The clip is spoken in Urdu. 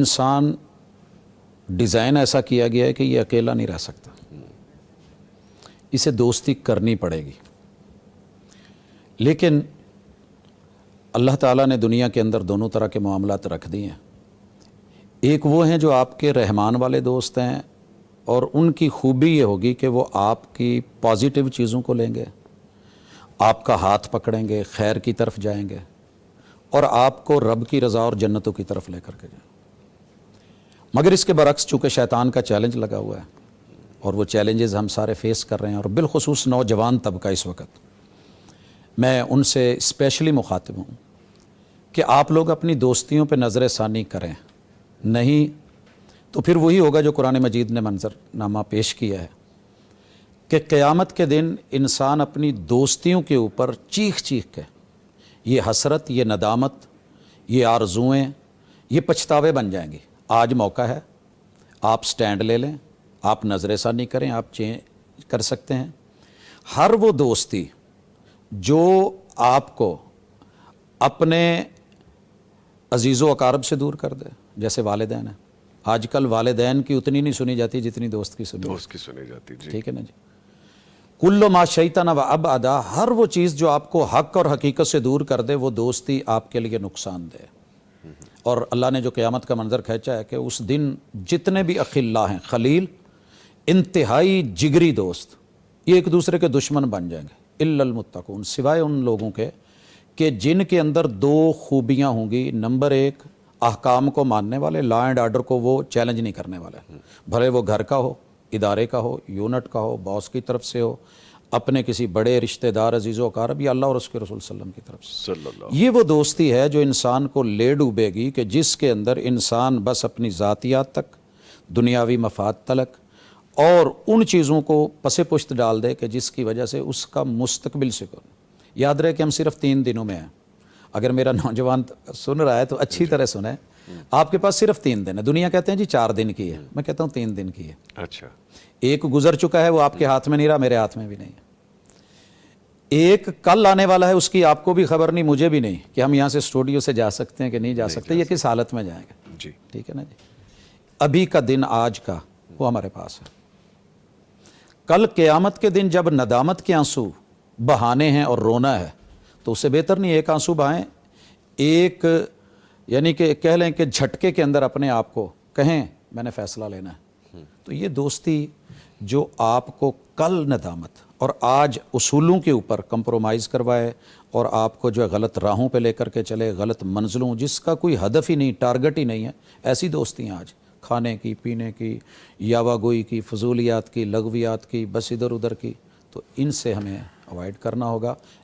انسان ڈیزائن ایسا کیا گیا ہے کہ یہ اکیلا نہیں رہ سکتا، اسے دوستی کرنی پڑے گی. لیکن اللہ تعالیٰ نے دنیا کے اندر دونوں طرح کے معاملات رکھ دیے ہیں. ایک وہ ہیں جو آپ کے رحمان والے دوست ہیں، اور ان کی خوبی یہ ہوگی کہ وہ آپ کی پازیٹیو چیزوں کو لیں گے، آپ کا ہاتھ پکڑیں گے، خیر کی طرف جائیں گے، اور آپ کو رب کی رضا اور جنتوں کی طرف لے کر کے جائیں. مگر اس کے برعکس چونکہ شیطان کا چیلنج لگا ہوا ہے، اور وہ چیلنجز ہم سارے فیس کر رہے ہیں، اور بالخصوص نوجوان طبقہ اس وقت، میں ان سے اسپیشلی مخاطب ہوں کہ آپ لوگ اپنی دوستیوں پہ نظر ثانی کریں. نہیں تو پھر وہی ہوگا جو قرآن مجید نے منظر نامہ پیش کیا ہے کہ قیامت کے دن انسان اپنی دوستیوں کے اوپر چیخ چیخ کے یہ حسرت، یہ ندامت، یہ آرزوئیں، یہ پچھتاوے بن جائیں گی. آج موقع ہے، آپ سٹینڈ لے لیں، آپ نظر ثانی کریں، آپ چینج کر سکتے ہیں. ہر وہ دوستی جو آپ کو اپنے عزیز و اقارب سے دور کر دے، جیسے والدین ہیں. آج کل والدین کی اتنی نہیں سنی جاتی جتنی دوست کی سنی جاتی. جی ٹھیک ہے نا جی. کل ما شیطان و ابعدا، ہر وہ چیز جو آپ کو حق اور حقیقت سے دور کر دے وہ دوستی آپ کے لیے نقصان دہ. اور اللہ نے جو قیامت کا منظر کھینچا ہے کہ اس دن جتنے بھی اخلاء ہیں، خلیل، انتہائی جگری دوست، یہ ایک دوسرے کے دشمن بن جائیں گے، الا المتقون، سوائے ان لوگوں کے کہ جن کے اندر دو خوبیاں ہوں گی. نمبر ایک، احکام کو ماننے والے، لا اینڈ آرڈر کو وہ چیلنج نہیں کرنے والے، بھلے وہ گھر کا ہو، ادارے کا ہو، یونٹ کا ہو، باس کی طرف سے ہو، اپنے کسی بڑے رشتہ دار، عزیز و اقارب، یا اللہ اور اس کے رسول صلی اللہ علیہ وسلم کی طرف سے. یہ وہ دوستی ہے جو انسان کو لے ڈوبے گی، کہ جس کے اندر انسان بس اپنی ذاتیات تک، دنیاوی مفاد تلک، اور ان چیزوں کو پس پشت ڈال دے کہ جس کی وجہ سے اس کا مستقبل سکون. یاد رہے کہ ہم صرف 3 دنوں میں ہیں. اگر میرا نوجوان سن رہا ہے تو اچھی طرح سنیں، آپ کے پاس صرف 3 دن ہے. دنیا کہتے ہیں جی 4 دن کی ہے، میں کہتا ہوں 3 دن کی ہے. اچھا، ایک گزر چکا ہے، وہ آپ کے ہاتھ میں نہیں رہا، میرے ہاتھ میں بھی نہیں ہے. ایک کل آنے والا ہے، اس کی آپ کو بھی خبر نہیں، مجھے بھی نہیں، کہ ہم یہاں سے اسٹوڈیو سے جا سکتے ہیں کہ نہیں جا سکتے، یہ کس حالت میں جائیں گے. جی ٹھیک ہے نا جی. ابھی کا دن، آج کا، وہ ہمارے پاس ہے. کل قیامت کے دن جب ندامت کے آنسو بہانے ہیں اور رونا ہے، تو اس سے بہتر نہیں ایک آنسو بہائیں، ایک یعنی کہ کہہ لیں کہ جھٹکے کے اندر اپنے آپ کو کہیں میں نے فیصلہ لینا ہے. تو یہ دوستی جو آپ کو کل ندامت اور آج اصولوں کے اوپر کمپرومائز کروائے، اور آپ کو جو ہے غلط راہوں پہ لے کر کے چلے، غلط منزلوں، جس کا کوئی ہدف ہی نہیں، ٹارگٹ ہی نہیں ہے، ایسی دوستی ہیں آج. کھانے کی، پینے کی، یاوہ گوئی کی، فضولیات کی، لغویات کی، بس ادھر ادھر کی. تو ان سے ہمیں اوائڈ کرنا ہوگا.